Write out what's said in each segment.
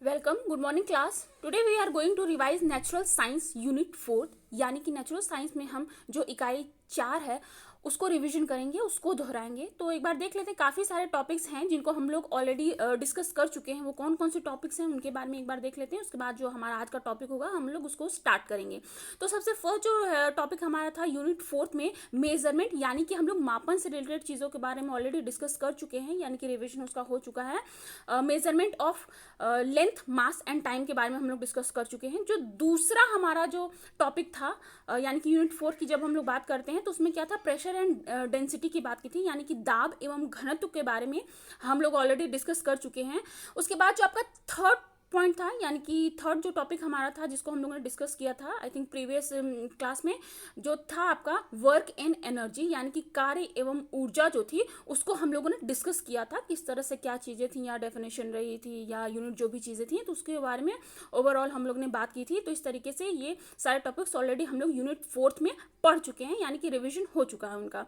Welcome, good morning class. Today we are going to revise natural science unit 4, यानी कि natural science में हम जो इकाई 4 है उसको रिवीजन करेंगे, उसको दोहराएंगे। तो एक बार देख लेते हैं, काफ़ी सारे टॉपिक्स हैं जिनको हम लोग ऑलरेडी डिस्कस कर चुके हैं। वो कौन कौन से टॉपिक्स हैं उनके बारे में एक बार देख लेते हैं। उसके बाद जो हमारा आज का टॉपिक होगा हम लोग उसको स्टार्ट करेंगे। तो सबसे फर्स्ट जो टॉपिक हमारा था यूनिट 4 में मेजरमेंट, यानी कि हम लोग मापन से रिलेटेड चीज़ों के बारे में ऑलरेडी डिस्कस कर चुके हैं, यानी कि रिविजन उसका हो चुका है। Measurement of length, mass and time के बारे में हम लोग डिस्कस कर चुके हैं। जो दूसरा हमारा जो टॉपिक था यानी कि यूनिट 4 की जब हम लोग बात करते हैं तो उसमें क्या था, प्रेशर एंड डेंसिटी की बात की थी, यानी कि दाब एवं घनत्व के बारे में हम लोग ऑलरेडी डिस्कस कर चुके हैं। उसके बाद जो आपका थर्ड पॉइंट था, यानी कि थर्ड जो टॉपिक हमारा था जिसको हम लोगों ने डिस्कस किया था आई थिंक प्रीवियस क्लास में, जो था आपका वर्क एंड एनर्जी, यानी कि कार्य एवं ऊर्जा जो थी उसको हम लोगों ने डिस्कस किया था। किस तरह से क्या चीज़ें थी या डेफिनेशन रही थी या यूनिट जो भी चीज़ें थी तो उसके बारे में ओवरऑल हम लोग ने बात की थी। तो इस तरीके से ये सारे टॉपिक्स ऑलरेडी हम लोग यूनिट 4 में पढ़ चुके हैं, यानी कि रिविजन हो चुका है उनका।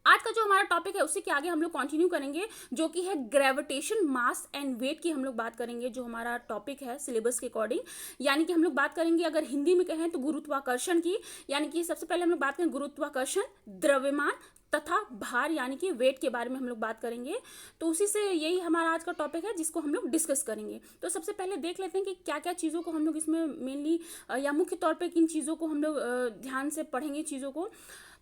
आज का जो हमारा टॉपिक है उसी के आगे हम लोग कंटिन्यू करेंगे, जो कि है ग्रेविटेशन, मास एंड वेट की हम लोग बात करेंगे। जो हमारा टॉपिक है सिलेबस के अकॉर्डिंग, यानी कि हम लोग बात करेंगे, अगर हिंदी में कहें तो गुरुत्वाकर्षण की, यानी कि सबसे पहले हम लोग बात करें गुरुत्वाकर्षण, द्रव्यमान तथा भार, यानी कि वेट के बारे में हम लोग बात करेंगे। तो उसी से यही हमारा आज का टॉपिक है जिसको हम लोग डिस्कस करेंगे। तो सबसे पहले देख लेते हैं कि क्या क्या चीज़ों को हम लोग इसमें मेनली या मुख्य तौर पे किन चीज़ों को हम लोग ध्यान से पढ़ेंगे चीज़ों को।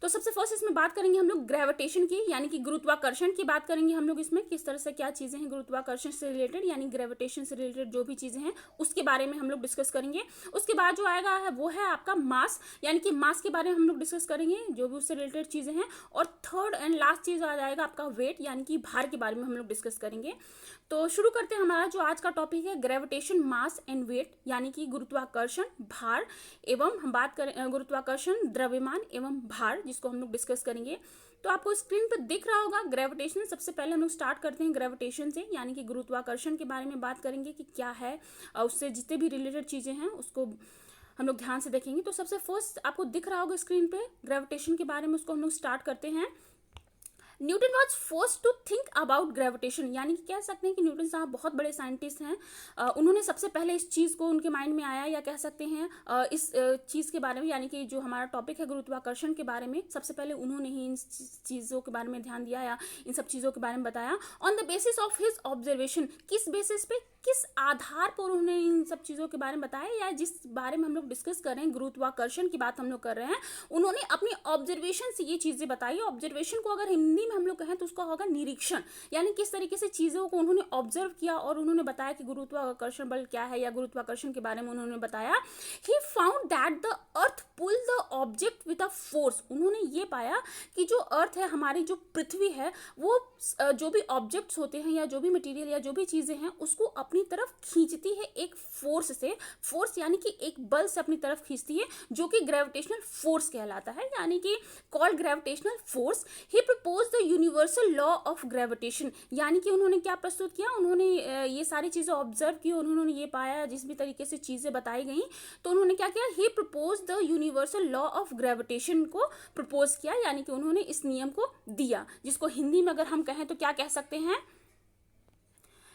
तो सबसे फर्स्ट इसमें बात करेंगे हम लोग ग्रेविटेशन की, यानी कि गुरुत्वाकर्षण की बात करेंगे हम लोग। इसमें किस तरह से क्या चीज़ें हैं गुरुत्वाकर्षण से रिलेटेड, यानी ग्रेविटेशन से रिलेटेड जो भी चीज़ें हैं उसके बारे में हम लोग डिस्कस करेंगे। उसके बाद जो आएगा है वो है आपका मास, यानी कि मास के बारे में हम लोग डिस्कस करेंगे, जो भी उससे रिलेटेड चीज़ें हैं। और थर्ड एंड लास्ट चीज़ आ जाएगा आपका वेट, यानी कि भार के बारे में हम लोग डिस्कस करेंगे। तो शुरू करते हैं। हमारा जो आज का टॉपिक है ग्रेविटेशन, मास एंड वेट, यानी कि गुरुत्वाकर्षण, भार एवं हम बात करें गुरुत्वाकर्षण, द्रव्यमान एवं भार, जिसको हम लोग डिस्कस करेंगे। तो आपको स्क्रीन पर दिख रहा होगा ग्रेविटेशन। सबसे पहले हम लोग स्टार्ट करते हैं ग्रेविटेशन से, यानी कि गुरुत्वाकर्षण के बारे में बात करेंगे कि क्या है, उससे जितने भी रिलेटेड चीज़ें हैं उसको हम लोग ध्यान से देखेंगे। तो सबसे फर्स्ट आपको दिख रहा होगा स्क्रीन पे ग्रेविटेशन के बारे में, उसको हम लोग स्टार्ट करते हैं। Newton was forced to think about gravitation, यानी कि कह सकते हैं कि न्यूटन साहब बहुत बड़े साइंटिस्ट हैं। उन्होंने सबसे पहले इस चीज़ को उनके माइंड में आया, या कह सकते हैं इस चीज़ के बारे में, यानी कि जो हमारा टॉपिक है गुरुत्वाकर्षण के बारे में, सबसे पहले उन्होंने ही इन चीज़ों के बारे में ध्यान दिया या इन सब चीज़ों के बारे में बताया। On the basis of his observation, किस बेसिस पे, किस आधार पर उन्होंने इन सब चीज़ों के बारे में बताया, या जिस बारे में हम लोग डिस्कस कर रहे हैं गुरुत्वाकर्षण की बात हम लोग कर रहे हैं, उन्होंने अपनी ऑब्जर्वेशन से ये चीज़ें बताई। ऑब्जर्वेशन को अगर हिंदी में हम लोग कहें तो उसका होगा निरीक्षण, यानी किस तरीके से चीज़ों को उन्होंने ऑब्जर्व किया और उन्होंने बताया कि गुरुत्वाकर्षण बल क्या है, या गुरुत्वाकर्षण के बारे में उन्होंने बताया। He found that the earth pull the object with a force, उन्होंने ये पाया कि जो अर्थ है, हमारी जो पृथ्वी है, वो जो भी ऑब्जेक्ट्स होते हैं या जो भी मटेरियल या जो भी चीज़ें हैं उसको अपनी तरफ खींचती है एक फोर्स से। फोर्स यानी कि एक बल से अपनी तरफ खींचती है, जो कि ग्रेविटेशनल फोर्स कहलाता है, यानी कि called gravitational force. He propose the universal law of gravitation, यानी कि उन्होंने क्या प्रस्तुत किया, उन्होंने ये सारी चीज़ें ऑब्जर्व की, उन्होंने ये पाया, जिस भी तरीके से चीज़ें बताई गई तो उन्होंने क्या किया, he propose the universal law of gravitation को प्रपोज किया, यानी कि उन्होंने इस नियम को दिया, जिसको हिंदी में अगर हम कहें तो क्या कह सकते हैं,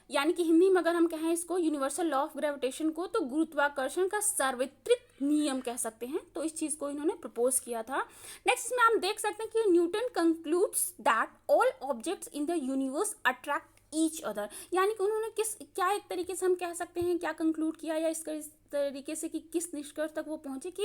यानी कि हिंदी में अगर हम कहें इसको यूनिवर्सल लॉ ऑफ ग्रेविटेशन को, तो गुरुत्वाकर्षण का सार्वत्रिक नियम कह सकते हैं। तो इस चीज़ को इन्होंने प्रपोज किया था। नेक्स्ट इसमें हम देख सकते हैं कि Newton concludes that all objects in the universe attract each other, यानी कि उन्होंने क्या एक तरीके से हम कह सकते हैं क्या कंक्लूड किया, या इसका इस तरीके से कि किस निष्कर्ष तक वो पहुंचे कि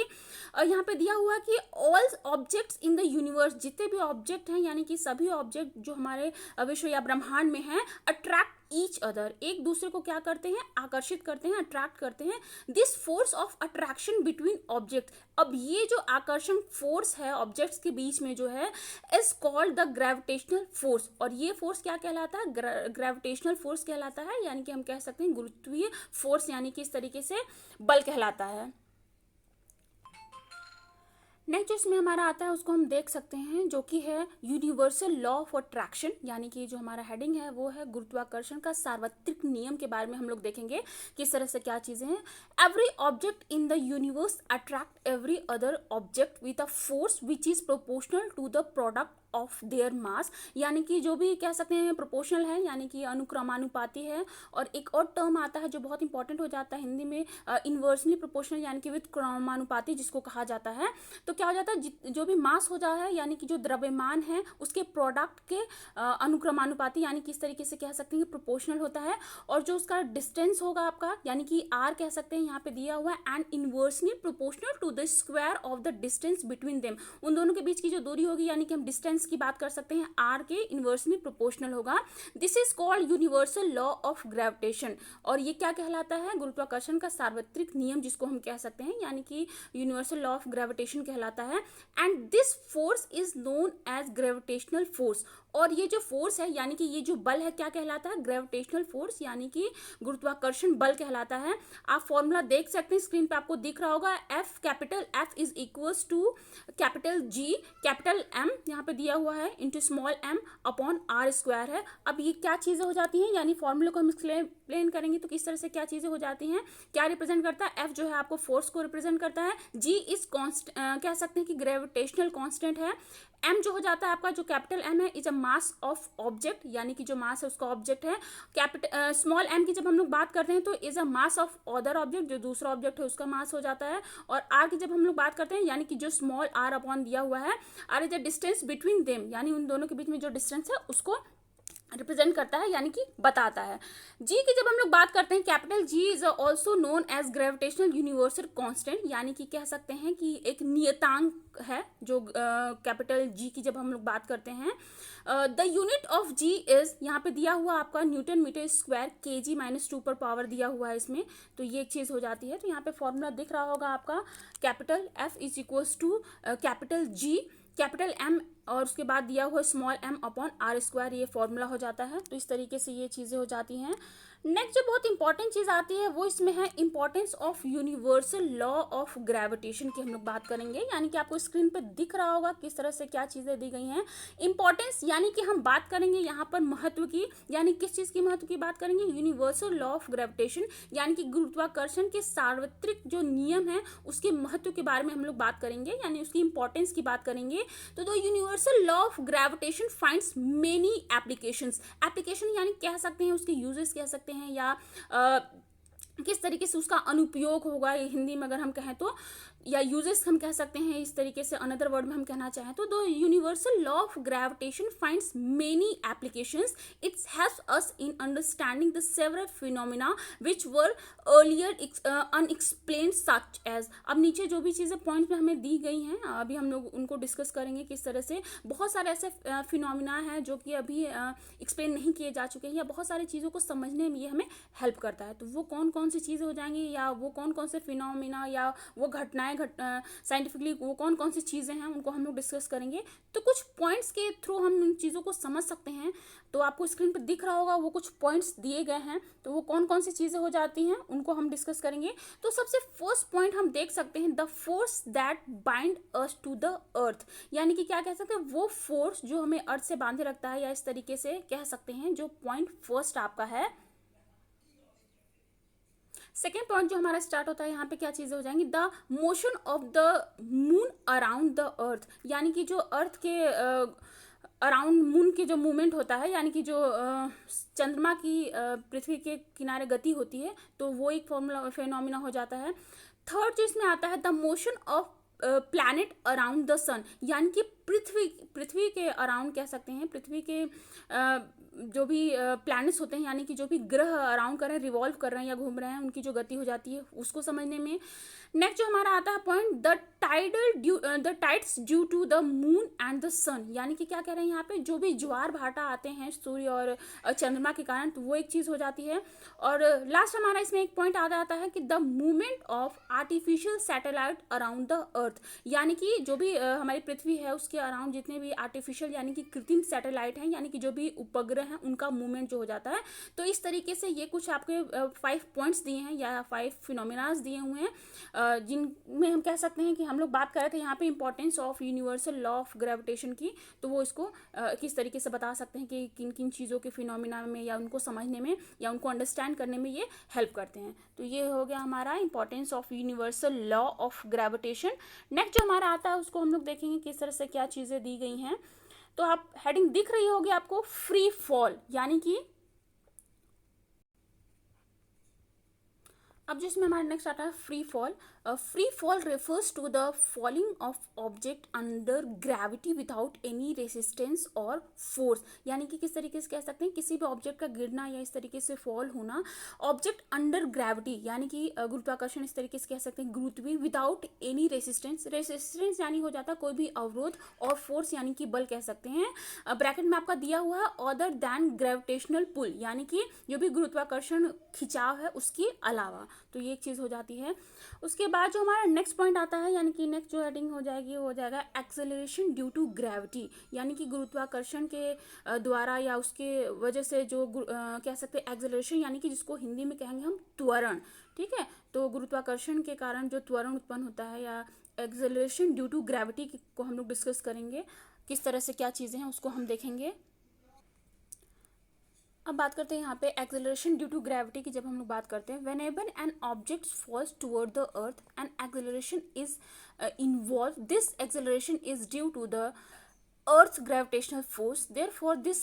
यहाँ पे दिया हुआ कि all objects in the universe, जितने भी ऑब्जेक्ट हैं, यानी कि सभी ऑब्जेक्ट जो हमारे विश्व या ब्रह्मांड में हैं, अट्रैक्ट ईच अदर, एक दूसरे को क्या करते हैं, आकर्षित करते हैं, अट्रैक्ट करते हैं। This force of attraction between object, अब ये जो आकर्षण फोर्स है ऑब्जेक्ट्स के बीच में जो है, is called the gravitational force. और ये फोर्स क्या कहलाता है, ग्रेविटेशनल फोर्स कहलाता है, यानी कि हम कह सकते हैं गुरुत्वीय फोर्स, यानी कि इस तरीके से बल कहलाता है। नेक्स्ट जो इसमें हमारा आता है उसको हम देख सकते हैं, जो कि है यूनिवर्सल लॉ ऑफ अट्रैक्शन, यानी कि जो हमारा हेडिंग है वो है गुरुत्वाकर्षण का सार्वत्रिक नियम के बारे में हम लोग देखेंगे किस तरह से क्या चीज़ें हैं। Every object in the universe attract every other object with a force which is proportional to the product of their mass, यानी कि जो भी कह सकते हैं प्रोपोर्शनल है, यानी कि अनुक्रमानुपाती है। और एक और टर्म आता है जो बहुत इंपॉर्टेंट हो जाता है हिंदी में, इन्वर्सली प्रोपोर्शनल यानी कि विद क्रमानुपाती जिसको कहा जाता है। तो क्या हो जाता है, जो भी मास हो जाता है यानी कि जो द्रव्यमान है उसके प्रोडक्ट के अनुक्रमानुपाती, यानी कि इस तरीके से कह सकते हैं कि प्रोपोर्शनल होता है। और जो उसका डिस्टेंस होगा आपका, यानी कि आर कह सकते हैं, यहाँ पे दिया हुआ है, and inversely proportional to the square of the distance between them. उन दोनों के बीच की जो दूरी होगी, यानी कि हम डिस्टेंस की बात कर सकते हैं, आर के इनवर्सली प्रोपोर्शनल होगा। This is called universal law of gravitation. और ये क्या कहलाता है, गुरुत्वाकर्षण का सार्वत्रिक नियम जिसको हम कह सकते हैं, यानी कि यूनिवर्सल लॉ ऑफ ग्रेविटेशन कहलाता है। And this force is known as gravitational force. और ये जो फोर्स है, यानी कि ये जो बल है, क्या कहलाता है, ग्रेविटेशनल फोर्स, यानी कि गुरुत्वाकर्षण बल कहलाता है। आप फॉर्मूला देख सकते हैं, स्क्रीन पे आपको दिख रहा होगा, F capital F is equals to capital G capital M, यहाँ पे दिया हुआ है, into small M upon are square है। अब ये क्या चीजें हो जाती हैं, यानी फॉर्मूले को हम एक्सप्लेन करेंगे तो किस तरह से क्या चीजें हो जाती हैं, क्या रिप्रेजेंट करता है। एफ जो है आपको फोर्स को रिप्रेजेंट करता है, जी इज कह सकते हैं कि ग्रेविटेशनल कांस्टेंट है। एम जो हो जाता है आपका, जो कैपिटल एम है, is a mass of object, यानी कि जो मास है उसका ऑब्जेक्ट है। कैपिटल स्मॉल एम की जब हम लोग बात करते हैं तो is a mass of other object, जो दूसरा ऑब्जेक्ट है उसका मास हो जाता है। और आर की जब हम लोग बात करते हैं, यानी कि जो स्मॉल आर अपॉन दिया हुआ है, R is the distance between them, यानी उन दोनों के बीच में जो डिस्टेंस है उसको रिप्रेजेंट करता है, यानी कि बताता है। जी की जब हम लोग बात करते हैं, capital G is also known as gravitational universal constant, यानी कि कह सकते हैं कि एक नियतांक है जो कैपिटल जी की जब हम लोग बात करते हैं। The unit of G is, यहाँ पे दिया हुआ आपका न्यूटन मीटर स्क्वायर, के जी -2 पर पावर दिया हुआ है इसमें, तो ये एक चीज हो जाती है। तो यहाँ पे फॉर्मूला दिख रहा होगा आपका, capital F is equals to capital G capital M और उसके बाद दिया हुआ small M upon are square, ये फॉर्मूला हो जाता है। तो इस तरीके से ये चीज़ें हो जाती हैं। नेक्स्ट जो बहुत इंपॉर्टेंट चीज़ आती है वो इसमें है importance of universal law of gravitation की हम लोग बात करेंगे, यानी कि आपको स्क्रीन पे दिख रहा होगा किस तरह से क्या चीज़ें दी गई हैं। इंपॉर्टेंस यानी कि हम बात करेंगे यहाँ पर महत्व की, यानी किस चीज़ की महत्व की बात करेंगे, यूनिवर्सल लॉ ऑफ ग्रेविटेशन, यानी कि गुरुत्वाकर्षण के सार्वत्रिक जो नियम है उसके महत्व के बारे में हम लोग बात करेंगे, यानी उसकी इंपॉर्टेंस की बात करेंगे। तो the universal law of gravitation finds many applications, application यानी कह सकते हैं उसके यूजेस कह सकते हैं, या किस तरीके से उसका अनुप्रयोग होगा, ये हिंदी में अगर हम कहें तो, या यूजेस हम कह सकते हैं इस तरीके से, अनदर वर्ड में हम कहना चाहें तो the universal law of gravitation finds many applications, its helps us in understanding the several phenomena which were earlier unexplained such as. अब नीचे जो भी चीज़ें पॉइंट्स में हमें दी गई हैं, अभी हम लोग उनको डिस्कस करेंगे किस तरह से। बहुत सारे ऐसे फिनोमिना हैं जो कि अभी एक्सप्लेन नहीं किए जा चुके हैं, या बहुत सारी चीज़ों को समझने में ये हमें हेल्प करता है। तो वो कौन कौन सी चीज़ें हो जाएंगी, या वो कौन कौन से फिनोमिना या वो घटनाएं साइंटिफिकली वो कौन कौन सी चीज़ें हैं, उनको हम लोग डिस्कस करेंगे। तो कुछ पॉइंट्स के थ्रू हम उन चीज़ों को समझ सकते हैं। तो आपको स्क्रीन पर दिख रहा होगा वो कुछ पॉइंट्स दिए गए हैं, तो वो कौन कौन सी चीज़ें हो जाती हैं उनको हम डिस्कस करेंगे। तो सबसे फर्स्ट पॉइंट हम देख सकते हैं, the force that bind us to the earth, यानी कि क्या कह सकते हैं, वो फोर्स जो हमें अर्थ से बांधे रखता है, या इस तरीके से कह सकते हैं। जो पॉइंट फर्स्ट आपका है। सेकेंड पॉइंट जो हमारा स्टार्ट होता है, यहाँ पे क्या चीजें हो जाएंगी, the motion of the moon around the earth, यानी कि जो अर्थ के अराउंड मून की जो मूवमेंट होता है, यानी कि जो चंद्रमा की पृथ्वी के किनारे गति होती है, तो वो एक फॉर्मूला फेनोमिना हो जाता है। थर्ड जो इसमें आता है, the motion of planet around the sun, यानी कि पृथ्वी के अराउंड कह सकते हैं, पृथ्वी के जो भी प्लैनेट्स होते हैं, यानी कि जो भी ग्रह अराउंड कर रहे हैं, रिवॉल्व कर रहे हैं या घूम रहे हैं, उनकी जो गति हो जाती है उसको समझने में। नेक्स्ट जो हमारा आता है point, the tides due to the moon and the sun, यानी कि क्या कह रहे हैं यहाँ पे, जो भी ज्वार भाटा आते हैं सूर्य और चंद्रमा के कारण, तो वो एक चीज़ हो जाती है। और लास्ट हमारा इसमें एक पॉइंट आता है कि the movement of artificial satellite around the earth, यानी कि जो भी हमारी पृथ्वी है उसके अराउंड जितने भी आर्टिफिशियल यानी कि कृत्रिम सैटेलाइट हैं, यानी कि जो भी उपग्रह हैं, उनका मूवमेंट जो हो जाता है। तो इस तरीके से ये कुछ आपके 5 पॉइंट्स दिए हैं या 5 फिनोमिनाज दिए हुए हैं, जिनमें हम कह सकते हैं कि हम लोग बात कर रहे थे यहाँ पे importance of universal law of gravitation की। तो वो इसको किस तरीके से बता सकते हैं कि किन किन चीज़ों के फिनोमिना में, या उनको समझने में, या उनको अंडरस्टैंड करने में ये हेल्प करते हैं। तो ये हो गया हमारा importance of universal law of gravitation. Next जो हमारा आता है उसको हम लोग देखेंगे किस तरह से क्या चीज़ें दी गई हैं। तो आप हेडिंग दिख रही होगी आपको, फ्री फॉल, यानी कि अब जो इसमें हमारा नेक्स्ट आता है free fall. Free fall refers to the falling of object under gravity without any resistance और फोर्स, यानी कि किस तरीके से कह सकते हैं, किसी भी ऑब्जेक्ट का गिरना या इस तरीके से फॉल होना ऑब्जेक्ट अंडर ग्रेविटी, यानी कि गुरुत्वाकर्षण इस तरीके से कह सकते हैं, गुरुत्वी, विदाउट एनी रेसिस्टेंस, रेसिस्टेंस यानी हो जाता है कोई भी अवरोध, और फोर्स यानी कि बल कह सकते हैं। ब्रैकेट में आपका दिया हुआ है अदर देन ग्रेविटेशनल पुल, यानी कि जो भी गुरुत्वाकर्षण खिंचाव है उसके अलावा, तो ये एक चीज हो जाती है। उसके बाद जो हमारा नेक्स्ट पॉइंट आता है, यानी कि नेक्स्ट जो हेडिंग हो जाएगी हो जाएगा एक्सेलरेशन ड्यू टू ग्रेविटी, यानी कि गुरुत्वाकर्षण के द्वारा या उसके वजह से जो कह सकते हैं एक्सेलरेशन, यानी कि जिसको हिंदी में कहेंगे हम त्वरण, ठीक है। तो गुरुत्वाकर्षण के कारण जो त्वरण उत्पन्न होता है या एक्सेलरेशन ड्यू टू ग्रेविटी को हम लोग डिस्कस करेंगे, किस तरह से क्या चीजें हैं उसको हम देखेंगे। अब बात करते हैं यहाँ पे एक्सेलरेशन ड्यू टू ग्रेविटी की। जब हम लोग बात करते हैं, whenever an object falls toward the earth an acceleration is involve, this acceleration is due to the earth's gravitational force, therefore this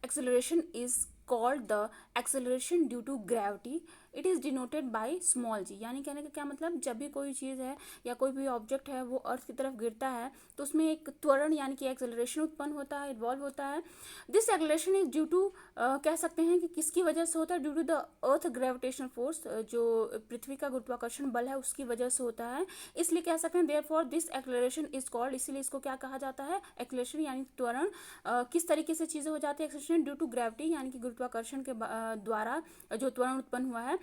acceleration is called the acceleration due to gravity, it is denoted by small g। यानी कहने का क्या मतलब, जब भी कोई चीज़ है या कोई भी ऑब्जेक्ट है वो अर्थ की तरफ गिरता है तो उसमें एक त्वरण यानी कि एक्सेलरेशन उत्पन्न होता है, इन्वॉल्व होता है। This acceleration is due to कह सकते हैं कि किसकी वजह से होता है, due to the earth gravitational force, जो पृथ्वी का गुरुत्वाकर्षण बल है उसकी वजह से होता है, इसलिए कह सकते हैं therefore this acceleration is called, इसीलिए इसको क्या कहा जाता है, एक्सेलरेशन यानी त्वरण। किस तरीके से चीज़ें हो जाती है, एक्सेलरेशन ड्यू टू ग्रेविटी यानी कि गुरुत्वाकर्षण के द्वारा जो त्वरण उत्पन्न हुआ है,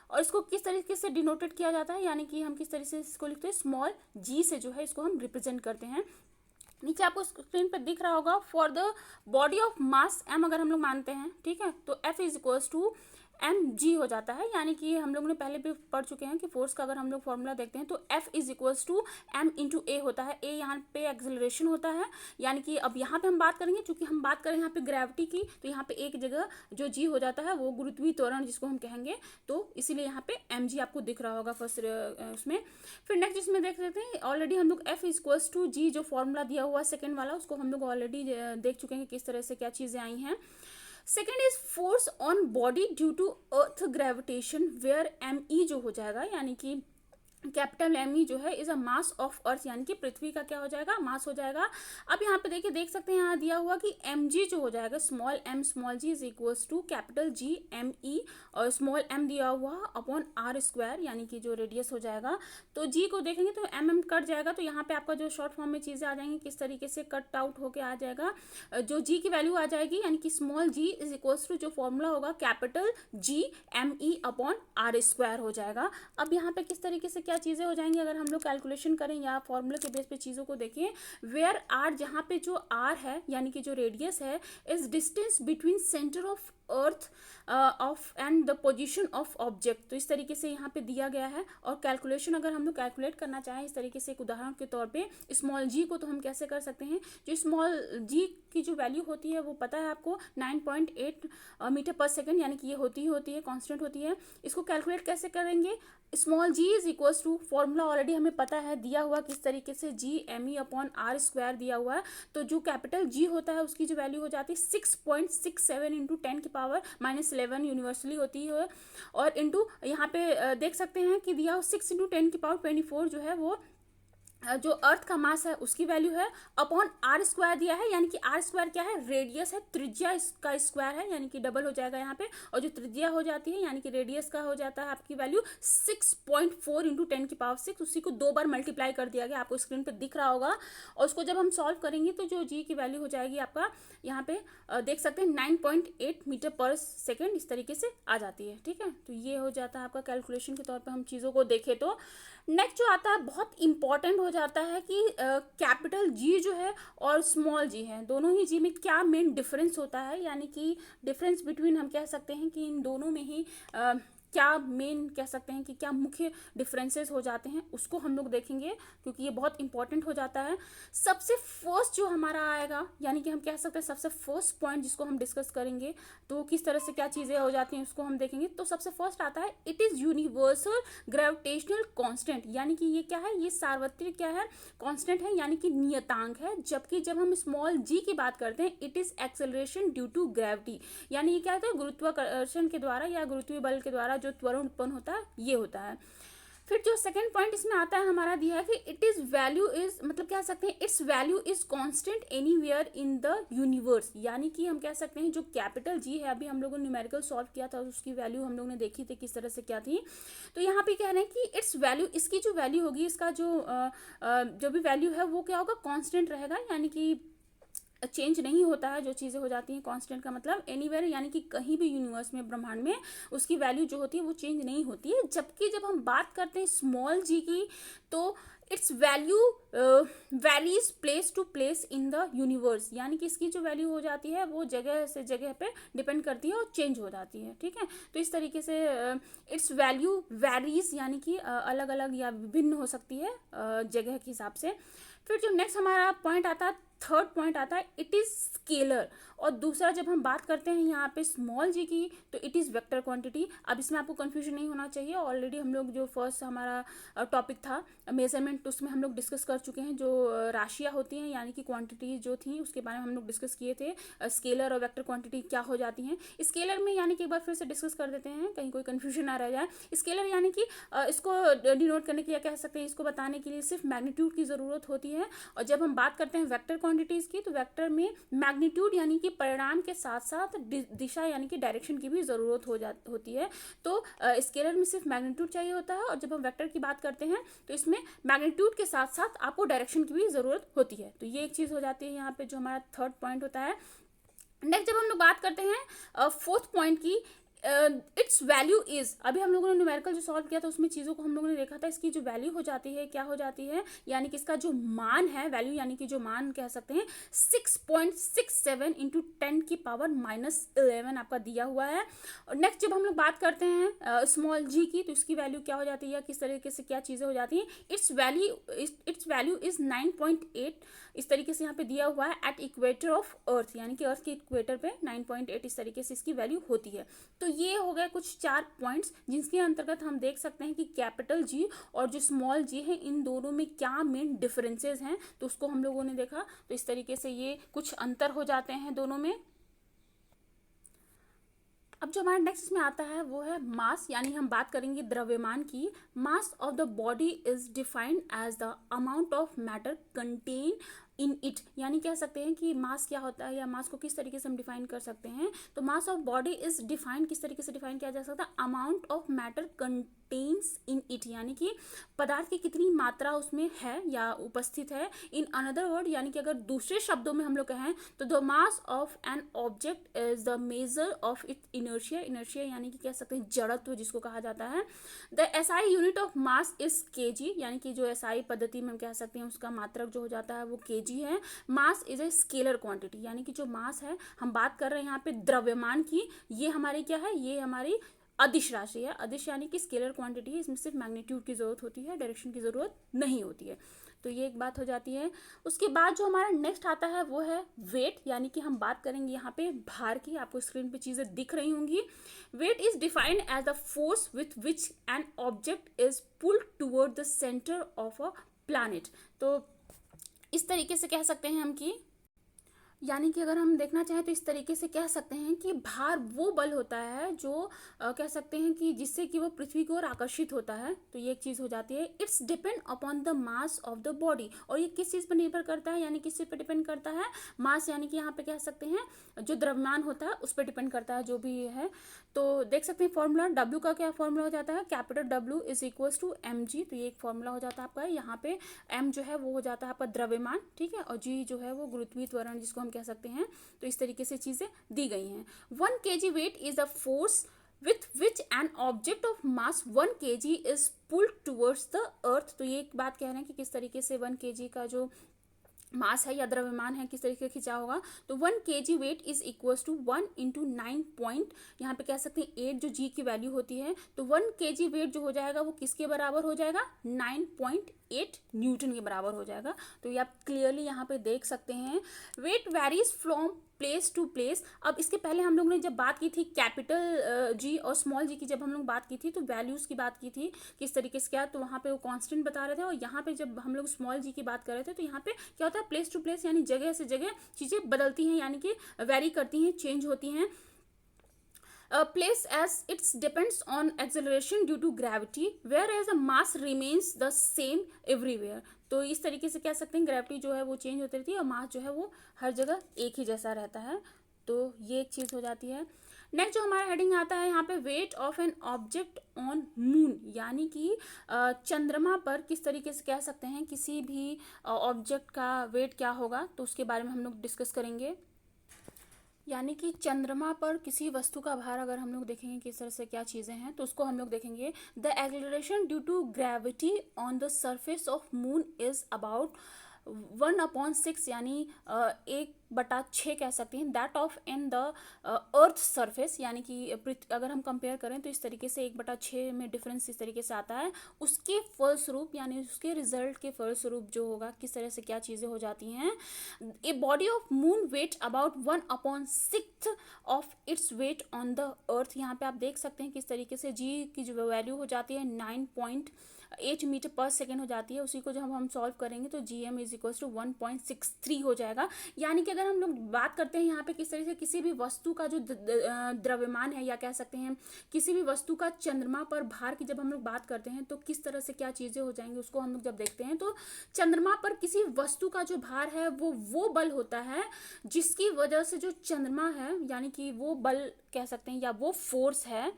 और इसको किस तरीके से डिनोटेड किया जाता है, यानी कि हम किस तरीके से इसको लिखते हैं, स्मॉल जी से जो है इसको हम रिप्रेजेंट करते हैं। नीचे आपको स्क्रीन पर दिख रहा होगा for the body of mass m अगर हम लोग मानते हैं, ठीक है, तो F is equals to mg हो जाता है, यानी कि हम लोग ने पहले भी पढ़ चुके हैं कि फोर्स का अगर हम लोग फॉर्मूला देखते हैं तो F is equals to m into a होता है। ए यहाँ पे एक्सेलरेशन होता है, यानी कि अब यहाँ पे हम बात करेंगे, चूंकि हम बात करें यहाँ पे ग्रेविटी की, तो यहाँ पे एक जगह जो g हो जाता है वो गुरुत्वीय त्वरण जिसको हम कहेंगे, तो इसीलिए यहाँ पे mg आपको दिख रहा होगा फर्स्ट उसमें। फिर नेक्स्ट इसमें देख लेते हैं, ऑलरेडी हम लोग F इक्वल्स टू जी जो फॉर्मूला दिया हुआ सेकेंड वाला उसको हम लोग ऑलरेडी देख चुके हैं किस तरह से क्या चीज़ें आई हैं। Second is force on body due to earth gravitation, where ME जो हो जाएगा, यानी कि कैपिटल ME जो है is a mass of earth, यानी कि पृथ्वी का क्या हो जाएगा, मास हो जाएगा। अब यहाँ पे देखिए देख सकते हैं, यहाँ दिया हुआ कि mg जो हो जाएगा small m small g is equals to capital G ME और स्मॉल m दिया हुआ अपॉन r स्क्वायर, यानी कि जो रेडियस हो जाएगा। तो g को देखेंगे तो mm कट जाएगा, तो यहाँ पे आपका जो शॉर्ट फॉर्म में चीज़ें आ जाएंगी किस तरीके से कट आउट होके आ जाएगा, जो g की वैल्यू आ जाएगी, यानी कि small g is equals to जो फॉर्मूला होगा capital G ME upon r square हो जाएगा। अब यहाँ पे किस तरीके से क्या चीज़ें हो जाएंगी अगर हम लोग कैलकुलेशन करें या फॉर्मूले के बेस पे चीज़ों को देखें, वेयर आर, जहाँ पे जो आर है यानी कि जो रेडियस है, is distance between centre of earth of and the position of object, तो इस तरीके से यहाँ पे दिया गया है। और कैलकुलेशन अगर हम लोग कैलकुलेट करना चाहें इस तरीके से एक उदाहरण के तौर पे, स्मॉल जी को तो हम कैसे कर सकते हैं, जो स्मॉल जी की जो वैल्यू होती है वो पता है आपको 9.8 मीटर पर सेकेंड, यानी कि ये होती है कांस्टेंट होती है। इसको कैलकुलेट कैसे करेंगे, small g is equals to formula already हमें पता है दिया हुआ किस तरीके से, G ME upon r square दिया हुआ है, तो जो कैपिटल G होता है उसकी जो वैल्यू हो जाती है 6.67 इंटू 10 की पावर -11 यूनिवर्सली होती है, और इंटू यहाँ पे देख सकते हैं कि दिया हो 6 इंटू 10 की पावर 24 जो है वो जो अर्थ का मास है उसकी वैल्यू है, अपॉन r स्क्वायर दिया है, यानी कि r स्क्वायर क्या है, रेडियस है, त्रिज्या का स्क्वायर है, यानी कि डबल हो जाएगा यहाँ पे, और जो त्रिज्या हो जाती है यानी कि रेडियस का हो जाता है आपकी वैल्यू 6.4 इंटू 10 की पावर 6, उसी को 2 बार मल्टीप्लाई कर दिया गया, आपको स्क्रीन पे दिख रहा होगा। और उसको जब हम सॉल्व करेंगे तो जो जी की वैल्यू हो जाएगी आपका यहाँ पे देख सकते हैं 9.8 मीटर पर सेकेंड, इस तरीके से आ जाती है, ठीक है। तो ये हो जाता है आपका कैलकुलेशन के तौर पर हम चीज़ों को देखें तो। नेक्स्ट जो आता है बहुत इंपॉर्टेंट हो जाता है कि कैपिटल जी जो है और स्मॉल जी है, दोनों ही जी में क्या मेन डिफरेंस होता है, यानी कि डिफरेंस बिटवीन हम कह सकते हैं कि इन दोनों में ही क्या मेन कह सकते हैं कि क्या मुख्य डिफरेंसेस हो जाते हैं उसको हम लोग देखेंगे, क्योंकि ये बहुत इंपॉर्टेंट हो जाता है। सबसे फर्स्ट जो हमारा आएगा, यानी कि हम कह सकते हैं सबसे फर्स्ट पॉइंट जिसको हम डिस्कस करेंगे, तो किस तरह से क्या चीज़ें हो जाती हैं उसको हम देखेंगे। तो सबसे फर्स्ट आता है it is universal gravitational constant, यानी कि ये क्या है, ये सार्वत्रिक क्या है, कांस्टेंट है, यानी कि नियतांक है। जबकि जब हम स्मॉल जी की बात करते हैं it is acceleration due to gravity, यानी ये क्या होता है, गुरुत्वाकर्षण के द्वारा या गुरुत्वीय बल के द्वारा जो त्वरण उत्पन्न होता है ये होता है। फिर जो सेकंड पॉइंट इसमें आता है हमारा दिया है कि इट इज वैल्यू इज, मतलब कह सकते हैं it's value is constant anywhere in the universe, यानी कि हम कह सकते हैं जो कैपिटल जी है, अभी हम लोगों ने न्यूमेरिकल सॉल्व किया था उसकी वैल्यू हम लोगों ने देखी थी किस तरह से क्या थी। तो यहाँ पे कह रहे हैं कि इट्स वैल्यू, इसकी जो वैल्यू होगी, इसका जो भी वैल्यू है वो क्या होगा, कांस्टेंट रहेगा, यानी कि चेंज नहीं होता है। जो चीज़ें हो जाती हैं कांस्टेंट का मतलब एनीवेयर, यानी कि कहीं भी यूनिवर्स में, ब्रह्मांड में, उसकी वैल्यू जो होती है वो चेंज नहीं होती है। जबकि जब हम बात करते हैं स्मॉल जी की, तो its value varies place to place in the universe, यानी कि इसकी जो वैल्यू हो जाती है वो जगह से जगह पे डिपेंड करती है और चेंज हो जाती है। ठीक है, तो इस तरीके से इट्स वैल्यू वैरीज, यानी कि अलग अलग या विभिन्न हो सकती है जगह के हिसाब से। फिर जो नेक्स्ट हमारा पॉइंट आता है, थर्ड पॉइंट आता है इट इज स्केलर। और दूसरा जब हम बात करते हैं यहाँ पे स्मॉल जी की, तो इट इज वेक्टर क्वांटिटी। अब इसमें आपको कंफ्यूजन नहीं होना चाहिए, ऑलरेडी हम लोग जो फर्स्ट हमारा टॉपिक था मेजरमेंट, उसमें हम लोग डिस्कस कर चुके हैं। जो राशियाँ होती हैं यानी कि क्वांटिटी जो थी उसके बारे में हम लोग डिस्कस किए थे, स्केलर और वेक्टर क्वांटिटी क्या हो जाती हैं। स्केलर में यानी कि एक बार फिर से डिस्कस कर देते हैं, कहीं कोई कंफ्यूजन ना रह जाए। स्केलर यानी कि इसको डिनोट करने के लिए कह सकते हैं, इसको बताने के लिए सिर्फ मैग्नीट्यूड की ज़रूरत होती है। और जब हम बात करते हैं वेक्टर क्वांटिटीज़ की, तो वेक्टर में मैग्नीट्यूड यानी कि परिणाम के साथ साथ दिशा यानी कि डायरेक्शन की भी ज़रूरत होती है। तो स्केलर में सिर्फ मैग्नीट्यूड चाहिए होता है, और जब हम वेक्टर की बात करते हैं तो इसमें मैग्नीट्यूड के साथ साथ आपको डायरेक्शन की भी ज़रूरत होती है। तो ये एक चीज़ हो जाती है यहाँ पे जो हमारा थर्ड पॉइंट होता है। नेक्स्ट जब हम लोग बात करते हैं फोर्थ पॉइंट की, इट्स वैल्यू इज, अभी हम लोगों ने न्यूमेरिकल जो सॉल्व किया था उसमें चीज़ों को हम लोगों ने देखा था, इसकी जो वैल्यू हो जाती है क्या हो जाती है, यानी कि इसका जो मान है, वैल्यू यानी कि जो मान कह सकते हैं 6.67 इंटू 10⁻⁻11 आपका दिया हुआ है। और नेक्स्ट जब हम लोग बात करते हैं स्मॉल जी की, तो इसकी वैल्यू क्या हो जाती है, किस तरीके से क्या चीज़ें हो जाती हैं। इट्स वैल्यू इज 9.8, इस तरीके से यहाँ पे दिया हुआ है, एट इक्वेटर ऑफ अर्थ, यानी कि अर्थ के इक्वेटर पे 9.8 इस तरीके से इसकी वैल्यू होती है। तो ये हो गए कुछ 4 पॉइंट्स जिसके अंतर्गत हम देख सकते हैं कि कैपिटल जी और जो स्मॉल जी है इन दोनों में क्या मेन डिफरेंसेस हैं, तो उसको हम लोगों ने देखा। तो इस तरीके से ये कुछ अंतर हो जाते हैं दोनों में। अब जो हमारा नेक्स्ट में आता है वो है मास, यानी हम बात करेंगे द्रव्यमान की। Mass of the body is defined as the amount of matter contain in it, यानी कह सकते हैं कि मास क्या होता है या मास को किस तरीके से हम डिफाइन कर सकते हैं। तो mass of body is defined, किस तरीके से डिफाइन किया जा सकता है, amount of matter contains in it, यानी कि पदार्थ की कितनी मात्रा उसमें है या उपस्थित है। इन अनदर वर्ड, यानी कि अगर दूसरे शब्दों में हम लोग कहें तो the mass of N object is the measure of it inertia, inertia यानी कि कह सकते हैं जड़त्व जिसको कहा जाता है। The SI unit of mass is KG, यानी कि जो एसआई पद्धति में हम कह सकते हैं उसका मात्रक जो हो जाता है वो केजी है। Mass is a scalar quantity, यानी कि जो मास है, हम बात कर रहे हैं यहाँ पे द्रव्यमान की, ये हमारी क्या है, ये हमारी अदिश राशि है। अदिश यानी कि स्केलर क्वांटिटी है, इसमें सिर्फ मैग्नीट्यूड की जरूरत होती है, डायरेक्शन की जरूरत नहीं होती है। तो ये एक बात हो जाती है। उसके बाद जो हमारा नेक्स्ट आता है वो है वेट, यानी कि हम बात करेंगे यहाँ पे भार की। आपको स्क्रीन पे चीजें दिख रही होंगी। Weight is defined as the force with which an object is pulled toward the centre of a planet. तो इस तरीके से कह सकते हैं हम कि, यानी कि अगर हम देखना चाहें तो इस तरीके से कह सकते हैं कि भार वो बल होता है जो कह सकते हैं कि जिससे कि वो पृथ्वी की ओर आकर्षित होता है। तो ये एक चीज़ हो जाती है। It's depend upon the mass of the body, और ये किस चीज़ पर निर्भर करता है, यानी किस चीज़ पर डिपेंड करता है, मास यानी कि यहाँ पे कह सकते हैं जो द्रव्यमान होता है उस पर डिपेंड करता है जो भी है। तो देख सकते हैं फॉर्मूला, डब्ल्यू का क्या फॉर्मूला हो जाता है, capital W is equals to m g. तो ये एक फॉर्मूला हो जाता है आपका। यहाँ पे एम जो है वो हो जाता है आपका द्रव्यमान, ठीक है, और जी जो है वो गुरुत्वीय त्वरण जिसको हम कह सकते हैं। तो इस तरीके से चीजें दी गई हैं। 1 kg weight is the force with which an object of mass 1 kg is pulled towards the earth। तो ये एक बात कह रहे हैं कि किस तरीके से 1 kg का जो मास है या द्रव्यमान है किस तरीके से खिंचा होगा, तो 1 kg weight is equals to 1 into 9 point, यहाँ पे कह सकते हैं 8 जो जी की वैल्यू होती है, तो 1 kg वेट जो हो जाएगा वो किसके बराबर हो जाएगा, 9.8 न्यूटन के बराबर हो जाएगा। तो ये आप क्लियरली यहाँ पे देख सकते हैं। Weight varies from place to place. अब इसके पहले हम लोग ने जब बात की थी कैपिटल जी और स्मॉल जी की, जब हम लोग बात की थी तो वैल्यूज़ की बात की थी किस तरीके से क्या, तो वहाँ पे वो कांस्टेंट बता रहे थे, और यहाँ पे जब हम लोग स्मॉल जी की बात कर रहे थे तो यहाँ पे क्या होता है, प्लेस टू प्लेस यानी जगह से जगह चीज़ें बदलती हैं, यानी कि वेरी करती हैं, चेंज होती हैं। Place as it depends on acceleration due to gravity, whereas the mass remains the same everywhere। तो इस तरीके से कह सकते हैं ग्रेविटी जो है वो चेंज होती रहती है और मास जो है वो हर जगह एक ही जैसा रहता है। तो ये एक चीज़ हो जाती है। नेक्स्ट जो हमारा हेडिंग आता है यहाँ पे, weight of an object on moon, यानी कि चंद्रमा पर किस तरीके से कह सकते हैं किसी भी ऑब्जेक्ट का वेट क्या होगा, तो उसके बारे में हम लोग डिस्कस करेंगे। यानी कि चंद्रमा पर किसी वस्तु का भार अगर हम लोग देखेंगे किस तरह से क्या चीज़ें हैं, तो उसको हम लोग देखेंगे। The acceleration due to gravity on the surface of moon is about 1/6, यानी 1/6 कह सकते हैं, that of in the earth surface, यानी कि अगर हम कंपेयर करें तो इस तरीके से 1/6 में डिफरेंस इस तरीके से आता है। उसके फलस्वरूप यानी उसके रिजल्ट के फलस्वरूप जो होगा किस तरह से क्या चीज़ें हो जाती हैं। A body of moon weight about 1/6 of its weight on the earth. यहाँ पे आप देख सकते हैं किस तरीके से जी की जो वैल्यू हो जाती है 9.8 मीटर पर सेकेंड हो जाती है। उसी को जब हम सॉल्व करेंगे तो GM इज इक्वल टू 1.63 हो जाएगा। यानी कि अगर हम लोग बात करते हैं यहाँ पे किस तरह से किसी भी वस्तु का जो द्रव्यमान है, या कह सकते हैं किसी भी वस्तु का चंद्रमा पर भार की जब हम लोग बात करते हैं तो किस तरह से क्या चीज़ें हो जाएंगी, उसको हम लोग जब देखते हैं तो चंद्रमा पर किसी वस्तु का जो भार है वो बल होता है जिसकी वजह से जो चंद्रमा है, यानी कि वो बल कह सकते हैं या वो फोर्स है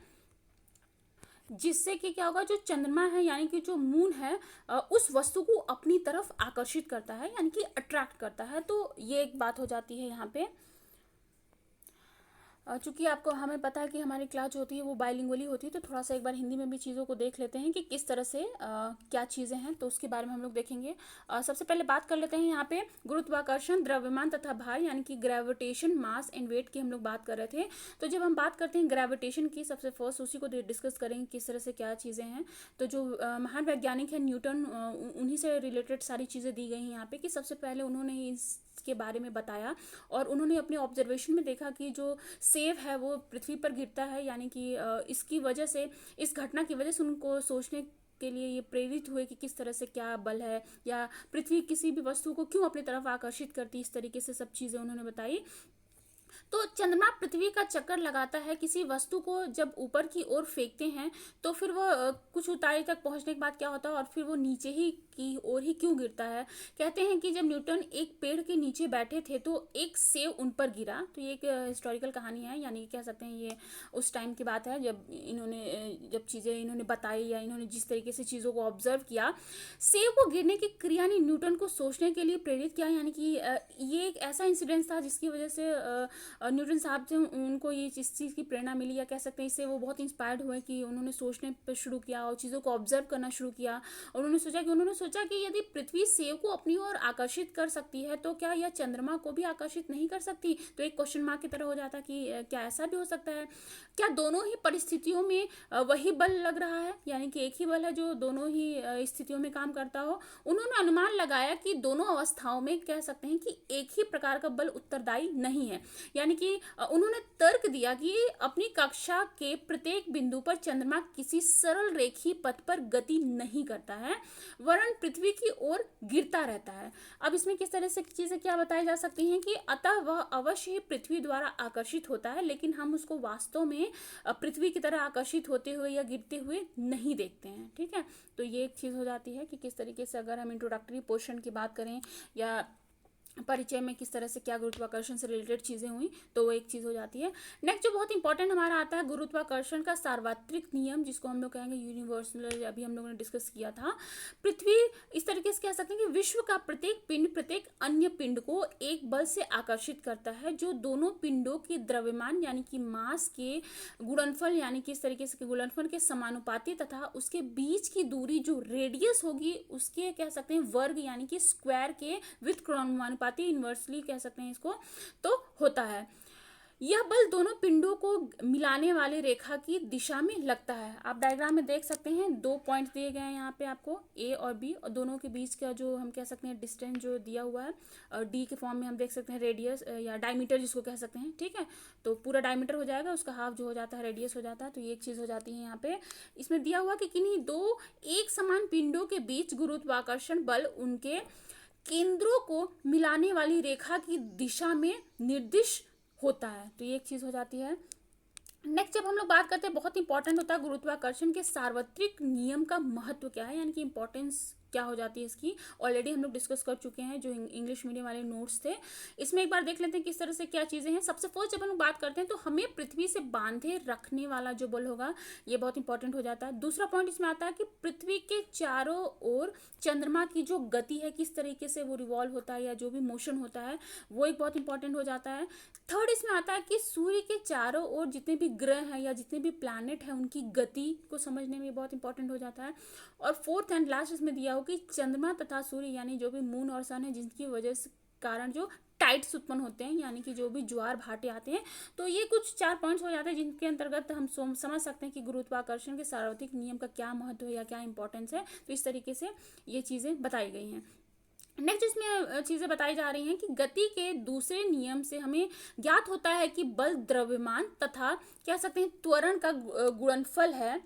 जिससे कि क्या होगा, जो चंद्रमा है यानी कि जो मून है उस वस्तु को अपनी तरफ आकर्षित करता है, यानी कि अट्रैक्ट करता है। तो ये एक बात हो जाती है यहाँ पे। चूंकि आपको हमें पता है कि हमारी क्लास जो होती है वो बाइलिंगुअली होती है, तो थोड़ा सा एक बार हिंदी में भी चीज़ों को देख लेते हैं कि किस तरह से क्या चीज़ें हैं, तो उसके बारे में हम लोग देखेंगे। सबसे पहले बात कर लेते हैं यहाँ पे गुरुत्वाकर्षण, द्रव्यमान तथा भार, यानी कि ग्रेविटेशन, मास एंड वेट की हम लोग बात कर रहे थे। तो जब हम बात करते हैं ग्रेविटेशन की, सबसे फर्स्ट उसी को डिस्कस करेंगे किस तरह से क्या चीज़ें हैं। तो जो महान वैज्ञानिक है न्यूटन, उन्हीं से रिलेटेड सारी चीज़ें दी गई हैं यहाँ पे, कि सबसे पहले उन्होंने इसके बारे में बताया और उन्होंने अपने ऑब्जर्वेशन में देखा कि जो सेब है वो पृथ्वी पर गिरता है, यानी कि इसकी वजह से, इस घटना की वजह से उनको सोचने के लिए ये प्रेरित हुए कि किस तरह से क्या बल है, या पृथ्वी किसी भी वस्तु को क्यों अपनी तरफ आकर्षित करती है। इस तरीके से सब चीज़ें उन्होंने बताई। तो चंद्रमा पृथ्वी का चक्कर लगाता है। किसी वस्तु को जब ऊपर की ओर फेंकते हैं तो फिर वो कुछ ऊंचाई तक पहुंचने के बाद क्या होता है और फिर वो नीचे ही की ओर ही क्यों गिरता है। कहते हैं कि जब न्यूटन एक पेड़ के नीचे बैठे थे तो एक सेब उन पर गिरा। तो ये एक हिस्टोरिकल कहानी है, यानी कह सकते हैं ये उस टाइम की बात है जब चीज़ें इन्होंने बताई या इन्होंने जिस तरीके से चीज़ों को ऑब्जर्व किया। सेब को गिरने की क्रिया ने न्यूटन को सोचने के लिए प्रेरित किया, यानी कि ये एक ऐसा इंसिडेंस था जिसकी वजह से न्यूटन साहब से उनको ये इस चीज़ की प्रेरणा मिली, या कह सकते हैं इससे वो बहुत इंस्पायर्ड हुए कि उन्होंने सोचने पर शुरू किया और चीज़ों को ऑब्जर्व करना शुरू किया। और उन्होंने सोचा कि यदि पृथ्वी सेब को अपनी ओर आकर्षित कर सकती है तो क्या यह चंद्रमा को भी आकर्षित नहीं कर सकती। तो एक क्वेश्चन मार्क की तरह हो जाता कि क्या ऐसा भी हो सकता है, क्या दोनों ही परिस्थितियों में वही बल लग रहा है, यानी कि एक ही बल है जो दोनों ही स्थितियों में काम करता हो। उन्होंने अनुमान लगाया कि दोनों अवस्थाओं में कह सकते हैं कि एक ही प्रकार का बल उत्तरदायी नहीं है, यानी कि उन्होंने तर्क दिया कि अपनी कक्षा के प्रत्येक बिंदु पर चंद्रमा किसी सरल रेखीय पथ पर गति नहीं करता है वरन पृथ्वी की ओर गिरता रहता है। अब इसमें किस तरह से चीजें क्या बताई जा सकती हैं कि अतः वह अवश्य ही पृथ्वी द्वारा आकर्षित होता है, लेकिन हम उसको वास्तव में पृथ्वी की तरह आकर्षित होते हुए या गिरते हुए नहीं देखते हैं। ठीक है, तो ये एक चीज हो जाती है कि किस तरीके से अगर हम इंट्रोडक्टरी पोर्शन की बात करें या परिचय में किस तरह से क्या गुरुत्वाकर्षण से रिलेटेड चीज़ें हुई, तो वो एक चीज़ हो जाती है। नेक्स्ट जो बहुत इंपॉर्टेंट हमारा आता है गुरुत्वाकर्षण का सार्वत्रिक नियम, जिसको हम लोग कहेंगे यूनिवर्सल, अभी हम लोगों ने डिस्कस किया था। पृथ्वी इस तरीके से कह सकते हैं कि विश्व का प्रत्येक पिंड प्रत्येक अन्य पिंड को एक बल से आकर्षित करता है, जो दोनों पिंडों के द्रव्यमान यानी कि मास के गुणनफल यानी कि इस तरीके से गुणनफल के समानुपाती तथा उसके बीच की दूरी जो रेडियस होगी उसके कह सकते हैं वर्ग यानी कि स्क्वायर के विथ क्रमानुपाती इन्वर्सली कह सकते हैं इसको, तो होता है। यह बल दोनों पिंडों को मिलाने वाली रेखा की दिशा में लगता है। आप डायग्राम में देख सकते हैं 2 पॉइंट दिए गए हैं यहाँ पे आपको ए और बी, और दोनों के बीच का जो हम कह सकते हैं डिस्टेंस जो दिया हुआ है और डी के फॉर्म में हम देख सकते हैं रेडियस या डायमीटर जिसको कह सकते हैं, ठीक है। तो पूरा डायमीटर हो जाएगा, उसका हाफ जो हो जाता है रेडियस हो जाता है, तो ये एक चीज़ हो जाती है। यहाँ पे इसमें दिया हुआ कि किन्हीं दो एक समान पिंडों के बीच गुरुत्वाकर्षण बल उनके केंद्रों को मिलाने वाली रेखा की दिशा में निर्दिष्ट होता है, तो ये एक चीज हो जाती है। नेक्स्ट जब हम लोग बात करते हैं, बहुत इंपॉर्टेंट होता है गुरुत्वाकर्षण के सार्वत्रिक नियम का महत्व क्या है, यानी कि इंपॉर्टेंस क्या हो जाती है इसकी, ऑलरेडी हम लोग डिस्कस कर चुके हैं जो इंग्लिश मीडियम वाले नोट्स थे। इसमें एक बार देख लेते हैं किस तरह से क्या चीज़ें हैं। सबसे फर्स्ट जब हम लोग बात करते हैं तो हमें पृथ्वी से बांधे रखने वाला जो बल होगा ये बहुत इंपॉर्टेंट हो जाता है। दूसरा पॉइंट इसमें आता है कि पृथ्वी के चारों ओर चंद्रमा की जो गति है, किस तरीके से वो रिवॉल्व होता है या जो भी मोशन होता है, वो एक बहुत इंपॉर्टेंट हो जाता है। थर्ड इसमें आता है कि सूर्य के चारों ओर जितने भी ग्रह हैं या जितने भी प्लैनेट हैं उनकी गति को समझने में बहुत इंपॉर्टेंट हो जाता है। और फोर्थ एंड लास्ट इसमें दिया हो कि चंद्रमा तथा सूर्य यानी जो भी मून और सन है जिनकी वजह से कारण जो टाइड्स उत्पन्न होते हैं यानी कि जो भी ज्वार भाटे आते हैं, तो ये कुछ 4 पॉइंट्स हो जाते हैं जिनके अंतर्गत हम समझ सकते हैं कि गुरुत्वाकर्षण के सार्वत्रिक नियम का क्या महत्व है या क्या इंपॉर्टेंस है। तो इस तरीके से ये चीज़ें बताई गई हैं। नेक्स्ट इसमें चीजें बताई जा रही हैं कि गति के दूसरे नियम से हमें ज्ञात होता है कि बल द्रव्यमान तथा कह सकते हैं त्वरण का गुणनफल है।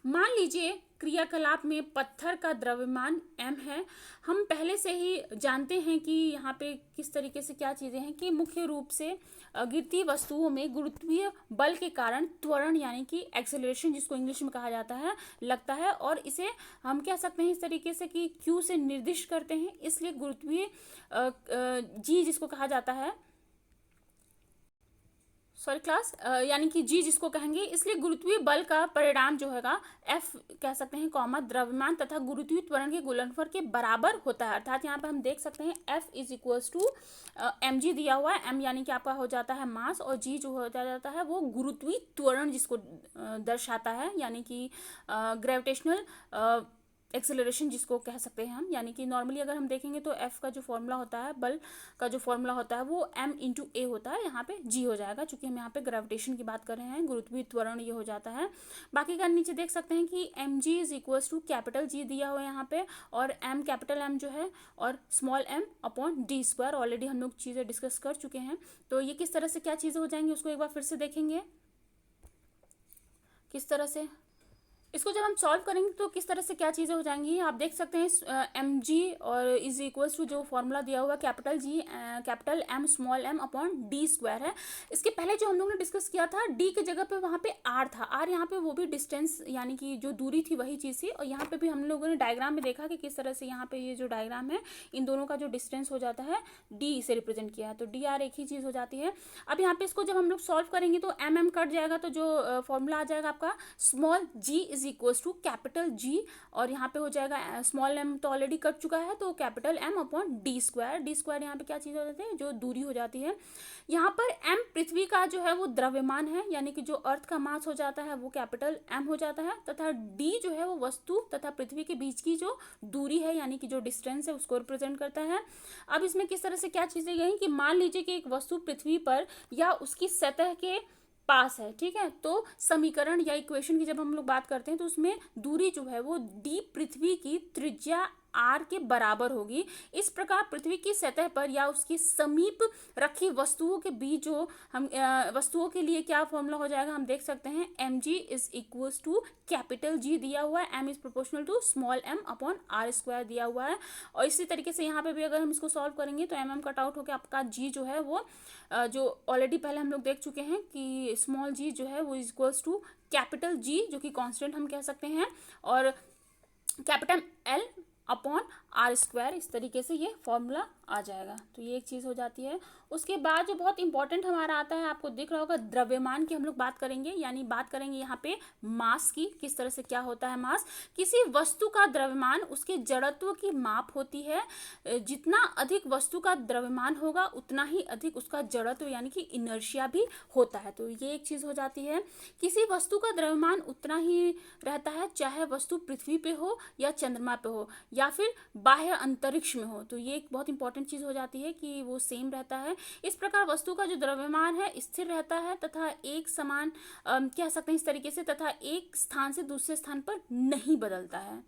मान लीजिए क्रियाकलाप में पत्थर का द्रव्यमान m है। हम पहले से ही जानते हैं कि यहाँ पे किस तरीके से क्या चीज़ें हैं कि मुख्य रूप से गिरती वस्तुओं में गुरुत्वीय बल के कारण त्वरण यानी कि एक्सेलरेशन जिसको इंग्लिश में कहा जाता है लगता है, और इसे हम कह सकते हैं इस तरीके से कि q से निर्दिष्ट करते हैं। इसलिए गुरुत्वीय g जिसको कहा जाता है यानी कि जी जिसको कहेंगे, इसलिए गुरुत्वीय बल का परिणाम जो हैगा एफ कह सकते हैं कॉमा द्रव्यमान तथा गुरुत्वीय त्वरण के गुणनफल के बराबर होता है। अर्थात यहाँ पे हम देख सकते हैं F is equals to m g दिया हुआ है। एम यानी कि आपका हो जाता है मास और जी जो हो जाता है वो गुरुत्वीय त्वरण जिसको दर्शाता है, यानी कि ग्रेविटेशनल एक्सेलरेशन जिसको कह सकते हैं हम। यानी कि नॉर्मली अगर हम देखेंगे तो एफ का जो फॉर्मूला होता है, बल का जो फॉर्मूला होता है वो m इंटू ए होता है, यहाँ पे g हो जाएगा चूंकि हम यहाँ पे ग्रेविटेशन की बात कर रहे हैं, गुरुत्वीय त्वरण ये हो जाता है। बाकी का नीचे देख सकते हैं कि m g is equals to capital G दिया हुआ है यहाँ पे, और m कैपिटल M जो है और small m upon d square. Already हम लोग चीज़ें डिस्कस कर चुके हैं, तो ये किस तरह से क्या चीज़ें हो जाएंगी उसको एक बार फिर से देखेंगे किस तरह से इसको जब हम सॉल्व करेंगे तो किस तरह से क्या चीज़ें हो जाएंगी। आप देख सकते हैं एम जी और इज इक्वल्स टू जो फॉर्मूला दिया हुआ capital G capital M small M upon d square है। इसके पहले जो हम लोग ने डिस्कस किया था डी के जगह पे वहाँ पे आर था, आर यहाँ पे वो भी डिस्टेंस यानी कि जो दूरी थी वही चीज़ थी, और यहाँ पे भी हम लोगों ने डायग्राम में देखा कि किस तरह से यहाँ पे ये जो डायग्राम है इन दोनों का जो डिस्टेंस हो जाता है डी से रिप्रेजेंट किया है, तो डी आर एक ही चीज़ हो जाती है। अब यहाँ पे इसको जब हम लोग सॉल्व करेंगे तो एम एम कट जाएगा, तो जो फॉर्मूला आ जाएगा आपका small g is equals to capital G, और यहाँ पे हो जाएगा स्मॉल एम तो ऑलरेडी कट चुका है तो capital M upon d square. D square यहाँ पे क्या चीज़ हो जाती है, जो दूरी हो जाती है। यहाँ पर एम पृथ्वी का जो है वो द्रव्यमान है, यानी कि जो अर्थ का मास हो जाता है वो कैपिटल एम हो जाता है, तथा डी जो है वो वस्तु तथा पृथ्वी के बीच की जो दूरी है यानी कि जो डिस्टेंस है उसको रिप्रेजेंट करता है। अब इसमें किस तरह से क्या चीज़ें गई कि मान लीजिए कि एक वस्तु पृथ्वी पर या उसकी सतह के पास है, ठीक है, तो समीकरण या इक्वेशन की जब हम लोग बात करते हैं तो उसमें दूरी जो है वो डी पृथ्वी की त्रिज्या आर के बराबर होगी। इस प्रकार पृथ्वी की सतह पर या उसके समीप रखी वस्तुओं के बीच जो हम वस्तुओं के लिए क्या फॉर्मूला हो जाएगा हम देख सकते हैं, m g is equals to capital G दिया हुआ है, m is proportional to small M upon are square दिया हुआ है। और इसी तरीके से यहाँ पे भी अगर हम इसको सॉल्व करेंगे तो एम एम कट आउट होकर आपका जी जो है वो जो ऑलरेडी पहले हम लोग देख चुके हैं कि स्मॉल जी जो है वो is equals to capital G जो कि कांस्टेंट हम कह सकते हैं, और capital L upon are square, इस तरीके से ये फॉर्मूला आ जाएगा। तो ये एक चीज़ हो जाती है। उसके बाद जो बहुत इंपॉर्टेंट हमारा आता है, आपको दिख रहा होगा, द्रव्यमान की हम लोग बात करेंगे, यानी बात करेंगे यहाँ पे मास की, किस तरह से क्या होता है मास। किसी वस्तु का द्रव्यमान उसके जड़त्व की माप होती है। जितना अधिक वस्तु का द्रव्यमान होगा उतना ही अधिक उसका जड़त्व यानी कि इनर्शिया भी होता है। तो ये एक चीज़ हो जाती है। किसी वस्तु का द्रव्यमान उतना ही रहता है चाहे वस्तु पृथ्वी पे हो या चंद्रमा पे हो या फिर बाह्य अंतरिक्ष में हो। तो ये एक बहुत इंपॉर्टेंट चीज़ हो जाती है कि वो सेम रहता है। इस प्रकार वस्तु का जो द्रव्यमान है स्थिर रहता है तथा एक समान कह सकते हैं इस तरीके से, तथा एक स्थान से दूसरे स्थान पर नहीं बदलता है।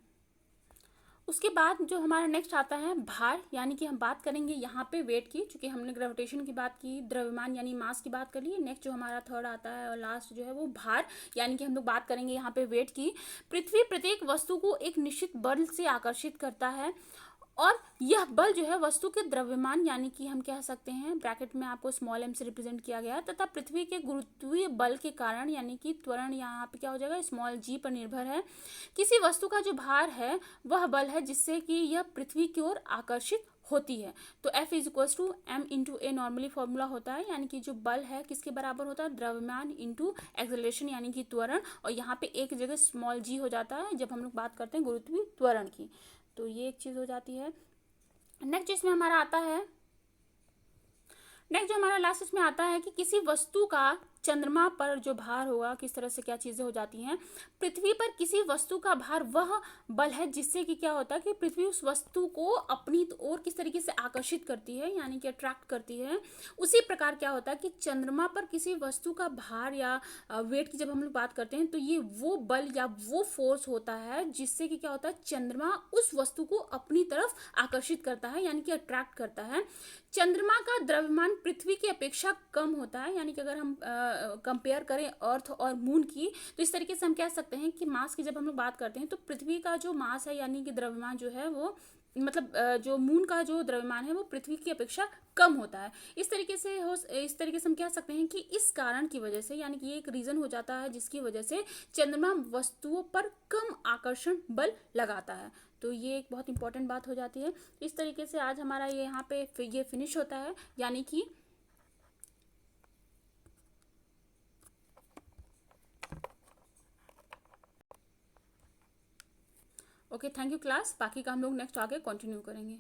उसके बाद जो हमारा नेक्स्ट आता है भार, यानी कि हम बात करेंगे यहाँ पे वेट की, चूंकि हमने ग्रेविटेशन की बात की, द्रव्यमान यानी मास की बात कर ली। नेक्स्ट जो हमारा थर्ड आता है और लास्ट जो है वो भार, यानी कि हम लोग बात करेंगे यहाँ पे वेट की। पृथ्वी प्रत्येक वस्तु को एक निश्चित बल से आकर्षित करता है और यह बल जो है वस्तु के द्रव्यमान यानी कि हम कह सकते हैं ब्रैकेट में आपको स्मॉल m से रिप्रेजेंट किया गया है, तथा पृथ्वी के गुरुत्वीय बल के कारण यानी कि त्वरण यहाँ पे क्या हो जाएगा स्मॉल g पर निर्भर है। किसी वस्तु का जो भार है वह बल है जिससे कि यह पृथ्वी की ओर आकर्षित होती है। तो F is equals to m into a normally formula होता है, यानी कि जो बल है किसके बराबर होता है, द्रव्यमान इंटू एक्सेलरेशन यानी कि त्वरण, और यहाँ पे एक जगह स्मॉल g हो जाता है जब हम लोग बात करते हैं गुरुत्वीय त्वरण की। तो ये एक चीज़ हो जाती है। नेक्स्ट इसमें हमारा आता है, नेक्स्ट जो हमारा लास्ट इसमें आता है कि किसी वस्तु का चंद्रमा पर जो भार होगा किस तरह से क्या चीज़ें हो जाती हैं। पृथ्वी पर किसी वस्तु का भार वह बल है जिससे कि क्या होता है कि पृथ्वी उस वस्तु को अपनी ओर किस तरीके से आकर्षित करती है यानी कि अट्रैक्ट करती है। उसी प्रकार क्या होता है कि चंद्रमा पर किसी वस्तु का भार या वेट की जब हम लोग बात करते हैं तो ये वो बल या वो फोर्स होता है जिससे कि क्या होता है चंद्रमा उस वस्तु को अपनी तरफ आकर्षित करता है यानी कि अट्रैक्ट करता है। चंद्रमा का द्रव्यमान पृथ्वी की अपेक्षा कम होता है, यानी कि अगर हम कंपेयर करें अर्थ और मून की तो इस तरीके से हम कह सकते हैं कि मास की जब हम लोग बात करते हैं तो पृथ्वी का जो मास है यानी कि द्रव्यमान जो है वो मतलब जो मून का जो द्रव्यमान है वो पृथ्वी की अपेक्षा कम होता है। इस तरीके से हम कह सकते हैं कि इस कारण की वजह से यानी कि ये एक रीजन हो जाता है जिसकी वजह से चंद्रमा वस्तुओं पर कम आकर्षण बल लगाता है। तो ये एक बहुत इंपॉर्टेंट बात हो जाती है। इस तरीके से आज हमारा ये यहाँ पे ये फिनिश होता है, यानी कि ओके थैंक यू क्लास। बाकी का हम लोग नेक्स्ट आगे कंटिन्यू करेंगे।